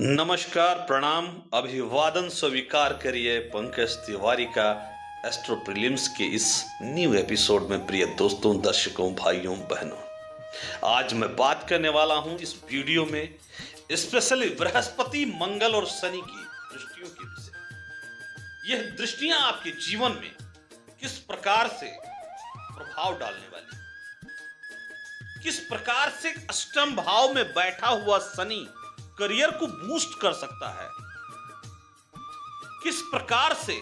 नमस्कार, प्रणाम, अभिवादन स्वीकार करिए पंकज तिवारी का एस्ट्रो प्रीलिम्स के इस न्यू एपिसोड में। प्रिय दोस्तों, दर्शकों, भाइयों, बहनों, आज मैं बात करने वाला हूं इस वीडियो में स्पेशली बृहस्पति, मंगल और शनि की दृष्टियों के विषय। यह दृष्टियां आपके जीवन में किस प्रकार से प्रभाव डालने वाली, किस प्रकार से अष्टम भाव में बैठा हुआ शनि करियर को बूस्ट कर सकता है, किस प्रकार से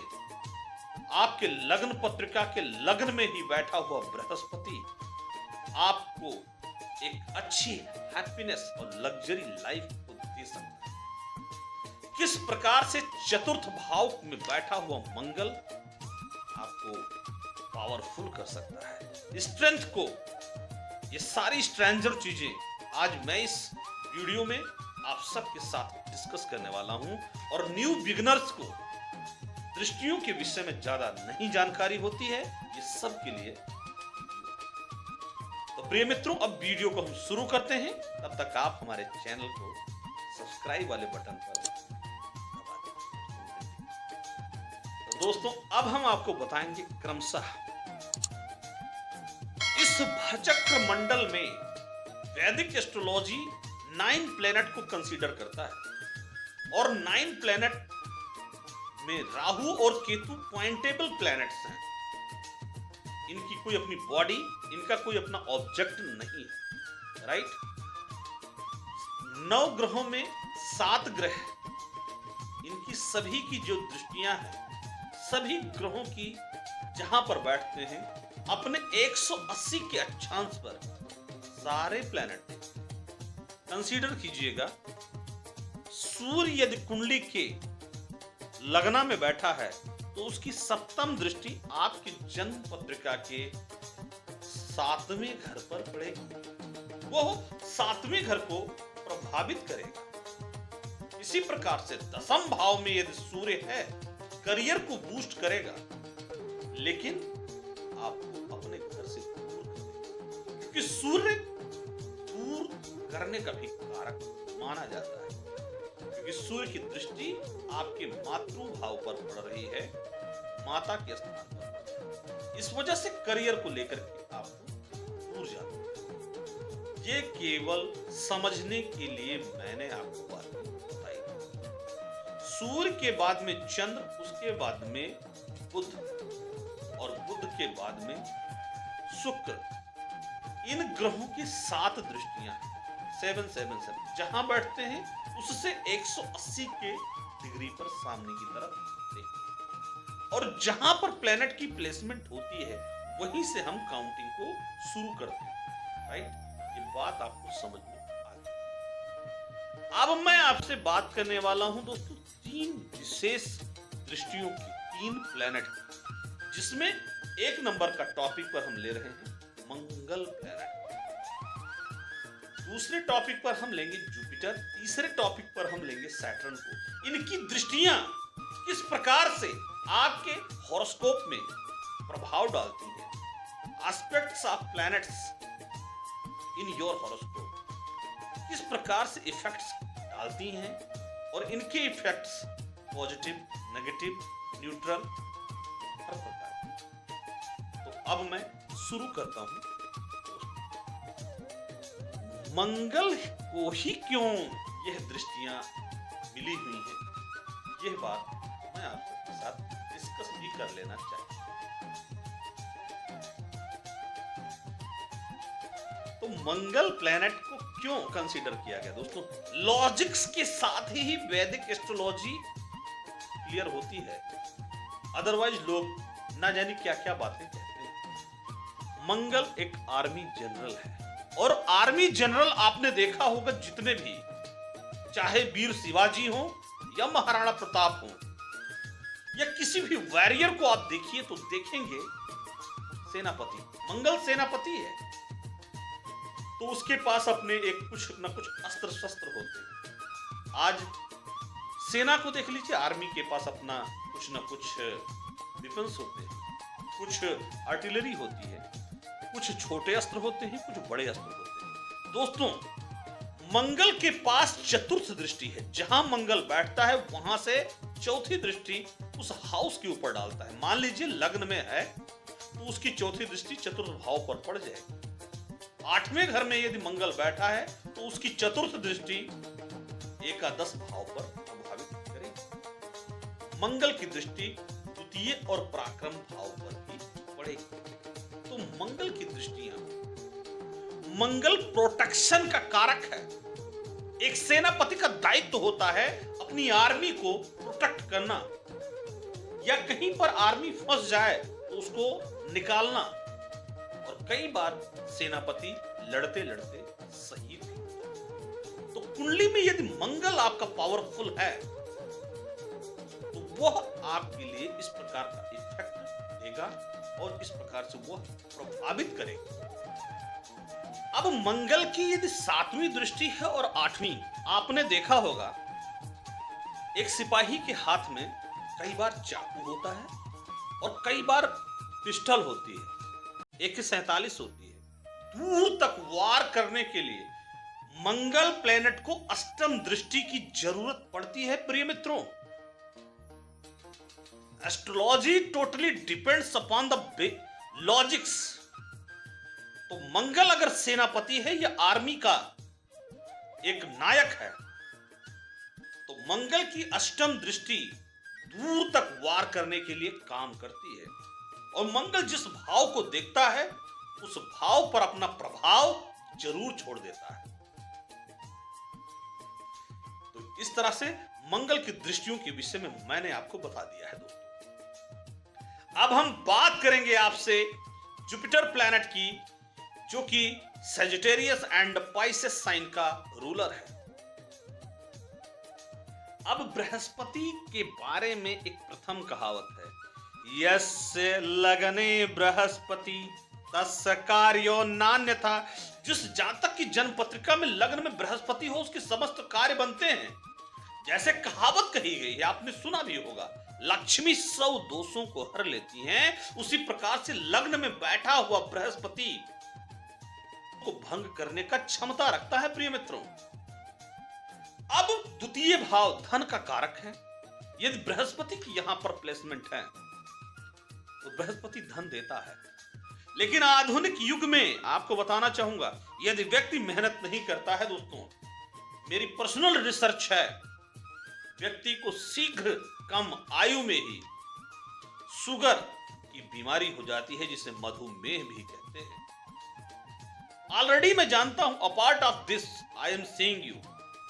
आपके लग्न पत्रिका के लग्न में ही बैठा हुआ बृहस्पति आपको एक अच्छी हैप्पीनेस और लग्जरी लाइफ को दे सकता है, किस प्रकार से चतुर्थ भाव में बैठा हुआ मंगल आपको पावरफुल कर सकता है, स्ट्रेंथ को। ये सारी स्ट्रेंजर चीजें आज मैं इस वीडियो में आप सबके साथ डिस्कस करने वाला हूं। और न्यू बिगिनर्स को दृष्टियों के विषय में ज्यादा नहीं जानकारी होती है, ये सब के लिए। तो प्रिय मित्रों, अब वीडियो को हम शुरू करते हैं। तब तक आप हमारे चैनल को सब्सक्राइब वाले बटन पर दबा दें। तो दोस्तों, अब हम आपको बताएंगे क्रमशः इस भचक्र मंडल में वैदिक एस्ट्रोलॉजी 9 प्लेनेट को कंसीडर करता है और 9 प्लेनेट में राहु और केतु पॉइंटेबल प्लेनेट्स हैं। इनकी कोई अपनी बॉडी, इनका कोई अपना ऑब्जेक्ट नहीं है, राइट। 9 ग्रहों में 7 ग्रह, इनकी सभी की जो दृष्टियां हैं, सभी ग्रहों की जहां पर बैठते हैं अपने 180 के अक्षांश पर सारे प्लेनेट कंसीडर कीजिएगा। सूर्य यदि कुंडली के लगना में बैठा है तो उसकी सप्तम दृष्टि आपकी जन्म पत्रिका के 7वें घर पर पड़ेगी, वो 7वें घर को प्रभावित करेगा। इसी प्रकार से 10वें भाव में यदि सूर्य है, करियर को बूस्ट करेगा, लेकिन आपको अपने घर से दूर करेगा, क्योंकि सूर्य दूर करने का भी कारक माना जाता है, क्योंकि सूर्य की दृष्टि आपके मातृ भाव पर पड़ रही है, माता के स्थान पर। इस वजह से करियर को लेकर के आपको दूर जाना है। ये केवल समझने के लिए मैंने आपको बात बताई। सूर्य के बाद में चंद्र, उसके बाद में बुध और बुध के बाद में शुक्र, इन ग्रहों की 7 दृष्टियां हैं, 777 जहां बैठते हैं उससे 180 के डिग्री पर सामने की तरफ देखते हैं। और जहां पर प्लेनेट की प्लेसमेंट होती है वहीं से हम काउंटिंग को शुरू करते हैं, राइट। ये बात आपको समझ में आ गई। अब मैं आपसे बात करने वाला हूं दोस्तों 3 विशेष दृष्टियों की, 3 प्लेनेट की, जिसमें 1 नंबर का टॉपिक पर हम ले रहे हैं मंगल प्लेनेट, दूसरे टॉपिक पर हम लेंगे जुपिटर, तीसरे टॉपिक पर हम लेंगे सैटर्न को। इनकी दृष्टियां किस प्रकार से आपके हॉरोस्कोप में प्रभाव डालती हैं, aspects of planets in your horoscope किस प्रकार से इफेक्ट्स डालती हैं, और इनके इफेक्ट्स पॉजिटिव, नेगेटिव, न्यूट्रल, हर प्रकार। तो अब मैं शुरू करता हूं। मंगल को ही क्यों यह दृष्टियां मिली हुई हैं, यह बात मैं आप सबके साथ डिस्कस भी कर लेना चाहता हूं। तो मंगल प्लेनेट को क्यों कंसीडर किया गया दोस्तों? लॉजिक्स के साथ ही वैदिक एस्ट्रोलॉजी क्लियर होती है, अदरवाइज लोग ना जाने क्या क्या बातें कहते हैं। मंगल एक आर्मी जनरल है, और आर्मी जनरल आपने देखा होगा जितने भी, चाहे वीर शिवाजी हो या महाराणा प्रताप हो या किसी भी वॉरियर को आप देखिए तो देखेंगे सेनापति, मंगल सेनापति है, तो उसके पास अपने एक कुछ न कुछ अस्त्र शस्त्र होते हैं। आज सेना को देख लीजिए, आर्मी के पास अपना कुछ न कुछ डिफेंस होते हैं, कुछ आर्टिलरी होती है, कुछ छोटे अस्त्र होते हैं, कुछ बड़े अस्त्र होते हैं। दोस्तों, मंगल के पास चतुर्थ दृष्टि है। जहां मंगल बैठता है वहां से चौथी दृष्टि उस हाउस के ऊपर डालता है। मान लीजिए लग्न में है तो उसकी चौथी दृष्टि चतुर्थ भाव पर पड़ जाएगी। आठवें घर में यदि मंगल बैठा है तो उसकी चतुर्थ दृष्टि एकादश भाव पर प्रभावित करेगी। मंगल की दृष्टि द्वितीय और पराक्रम भाव पर भी पड़ेगी। तो मंगल की दृष्टियां, मंगल प्रोटेक्शन का कारक है। एक सेनापति का दायित्व होता है अपनी आर्मी को प्रोटेक्ट करना, या कहीं पर आर्मी फंस जाए तो उसको निकालना। और कई बार सेनापति लड़ते लड़ते शहीद भी होता है। तो कुंडली में यदि मंगल आपका पावरफुल है तो वह आपके लिए इस प्रकार का इफेक्ट देगा और इस प्रकार से वह प्रभावित करेगा। अब मंगल की यदि सातवीं दृष्टि है और आठवीं, आपने देखा होगा एक सिपाही के हाथ में कई बार चाकू होता है और कई बार पिस्टल होती है, AK-47 होती है। दूर तक वार करने के लिए मंगल प्लेनेट को अष्टम दृष्टि की जरूरत पड़ती है। प्रिय मित्रों, astrology totally depends upon the logics. तो मंगल अगर सेनापति है या आर्मी का एक नायक है तो मंगल की अष्टम दृष्टि दूर तक वार करने के लिए काम करती है। और मंगल जिस भाव को देखता है उस भाव पर अपना प्रभाव जरूर छोड़ देता है। तो इस तरह से मंगल की दृष्टियों के विषय में मैंने आपको बता दिया है दोस्तों। अब हम बात करेंगे आपसे जुपिटर प्लैनेट की, जो कि सजिटेरियस एंड पाइसेस साइन का रूलर है। अब बृहस्पति के बारे में एक प्रथम कहावत है, यस्य लगने बृहस्पति तस्य कार्यो नान्यथा। जिस जातक की जन्म पत्रिका में लग्न में बृहस्पति हो उसके समस्त कार्य बनते हैं। जैसे कहावत कही गई है, आपने सुना भी होगा, लक्ष्मी 100 दोषों को हर लेती हैं। उसी प्रकार से लग्न में बैठा हुआ बृहस्पति को भंग करने का क्षमता रखता है। प्रिय मित्रों, अब द्वितीय भाव धन का कारक है। यदि बृहस्पति की यहां पर प्लेसमेंट है तो बृहस्पति धन देता है। लेकिन आधुनिक युग में आपको बताना चाहूंगा, यदि व्यक्ति मेहनत नहीं करता है दोस्तों, मेरी पर्सनल रिसर्च है, व्यक्ति को शीघ्र कम आयु में ही शुगर की बीमारी हो जाती है, जिसे मधुमेह भी कहते हैं। ऑलरेडी मैं जानता हूं, apart of this I am saying you,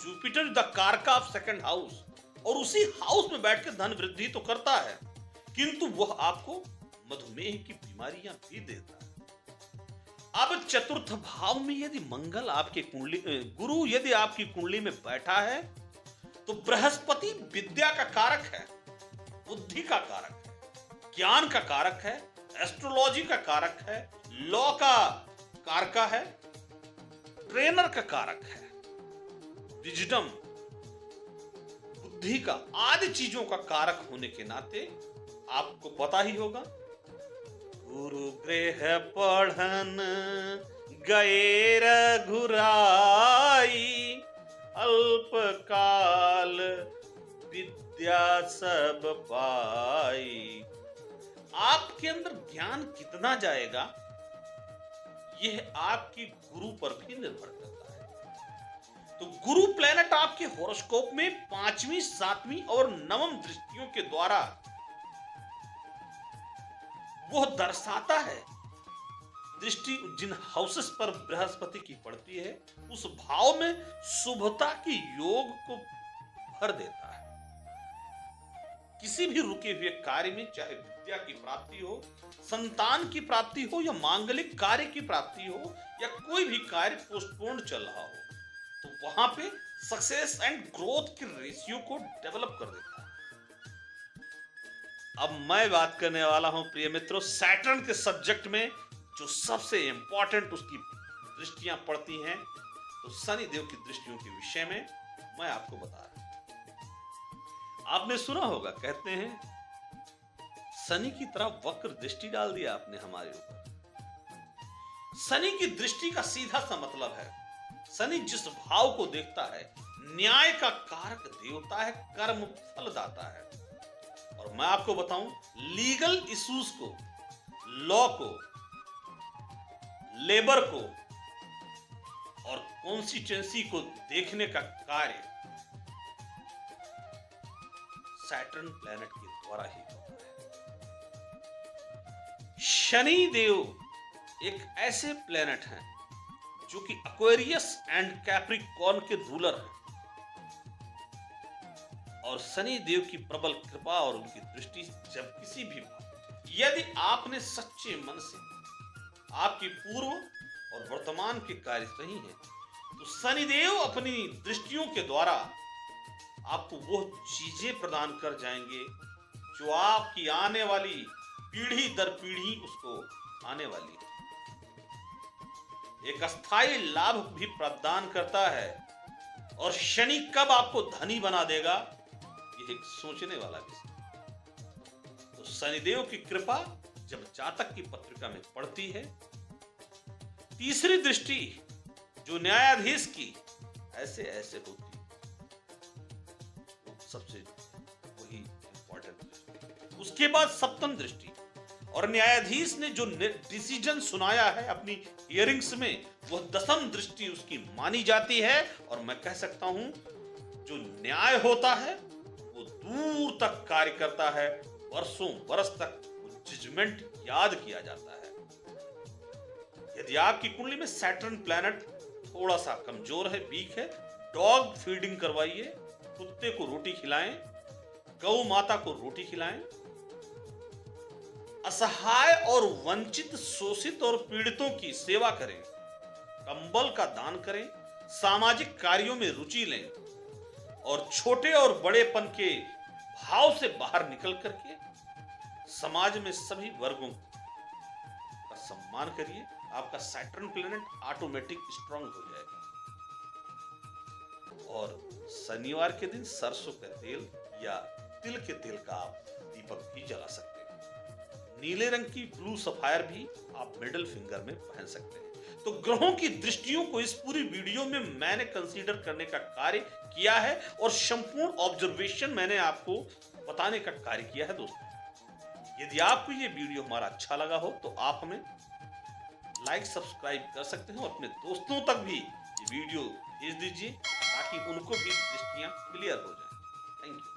Jupiter the कारका ऑफ सेकंड हाउस, और उसी हाउस में बैठ के धन वृद्धि तो करता है, किंतु वह आपको मधुमेह की बीमारियां भी देता है। अब चतुर्थ भाव में यदि मंगल आपके कुंडली, गुरु यदि आपकी कुंडली में बैठा है तो बृहस्पति विद्या का कारक है, बुद्धि का कारक है, ज्ञान का कारक है, एस्ट्रोलॉजी का कारक है, लॉ का कारका है, ट्रेनर का कारक है, विजडम बुद्धि का आदि चीजों का कारक होने के नाते आपको पता ही होगा, गुरु गृह पढ़न गए रघुराई, अल्पकाल विद्या सब पाई। आपके अंदर ज्ञान कितना जाएगा यह आपकी गुरु पर भी निर्भर करता है। तो गुरु प्लैनेट आपके हॉरोस्कोप में 5वीं, 7वीं और 9वीं दृष्टियों के द्वारा वह दर्शाता है, दृष्टि जिन हाउसेस पर बृहस्पति की पड़ती है उस भाव में शुभता की योग को भर देता है। किसी भी रुके हुए कार्य में, चाहे विद्या की प्राप्ति हो, संतान की प्राप्ति हो या मांगलिक कार्य की प्राप्ति हो, या कोई भी कार्य पोस्टपोन चल रहा हो, तो वहां पे सक्सेस एंड ग्रोथ के रेशियो को डेवलप कर देता है। अब मैं बात करने वाला हूं प्रिय मित्रों सैटर्न के सब्जेक्ट में, जो सबसे इंपॉर्टेंट उसकी दृष्टियां पड़ती हैं, तो शनि देव की दृष्टियों के विषय में मैं आपको बता रहा हूं। आपने सुना होगा, कहते हैं शनि की तरह वक्र दृष्टि डाल दिया आपने हमारे ऊपर। शनि की दृष्टि का सीधा सा मतलब है, शनि जिस भाव को देखता है, न्याय का कारक देवता है, कर्म फलदाता है। और मैं आपको बताऊं, लीगल इश्यूज को, लॉ को, लेबर को और कॉन्स्टिट्यूएंसी को देखने का कार्य सैटर्न प्लैनेट के द्वारा ही होता है। शनि देव एक ऐसे प्लैनेट हैं जो कि एक्वेरियस एंड कैप्रिकॉर्न के रूलर हैं, और शनि देव की प्रबल कृपा और उनकी दृष्टि जब किसी भी, यदि आपने सच्चे मन से आपकी पूर्व और वर्तमान के कार्य सही हैं, तो शनिदेव अपनी दृष्टियों के द्वारा आपको वो चीजें प्रदान कर जाएंगे जो आपकी आने वाली पीढ़ी दर पीढ़ी उसको आने वाली है। एक अस्थायी लाभ भी प्रदान करता है। और शनि कब आपको धनी बना देगा, यह एक सोचने वाला विषय। तो शनिदेव की कृपा जब जातक की पत्रिका में पड़ती है, तीसरी दृष्टि जो न्यायाधीश की ऐसे ऐसे होती है, सबसे वही इंपॉर्टेंट। उसके बाद सप्तम दृष्टि, और न्यायाधीश ने जो डिसीजन सुनाया है अपनी हियरिंग्स में, वह दसम दृष्टि उसकी मानी जाती है। और मैं कह सकता हूं, जो न्याय होता है वो दूर तक कार्य करता है, वर्षों बरस तक जजमेंट याद किया जाता है। यदि आपकी कुंडली में सैटर्न प्लैनेट थोड़ा सा कमजोर है, वीक है, डॉग फीडिंग करवाइए, कुत्ते को रोटी खिलाएं, गौ माता को रोटी खिलाएं, असहाय और वंचित, शोषित और पीड़ितों की सेवा करें, कंबल का दान करें, सामाजिक कार्यों में रुचि लें, और छोटे और बड़ेपन के भाव से बाहर निकल करके समाज में सभी वर्गों का सम्मान करिए। आपका सैटर्न प्लैनेट ऑटोमेटिक स्ट्रांग हो जाएगा। और शनिवार के दिन सरसों का तेल या तिल के तेल का आप दीपक भी जला सकते हैं। नीले रंग की ब्लू सफायर भी आप मिडिल फिंगर में पहन सकते हैं। तो ग्रहों की दृष्टियों को इस पूरी वीडियो में मैंने कंसीडर करने का कार्य किया है, और संपूर्ण ऑब्जर्वेशन मैंने आपको बताने का कार्य किया है। दोस्तों, यदि आपको ये वीडियो हमारा अच्छा लगा हो तो आप हमें लाइक सब्सक्राइब कर सकते हैं, और अपने दोस्तों तक भी ये वीडियो भेज दीजिए ताकि उनको भी दृष्टियां क्लियर हो जाएं। Thank you.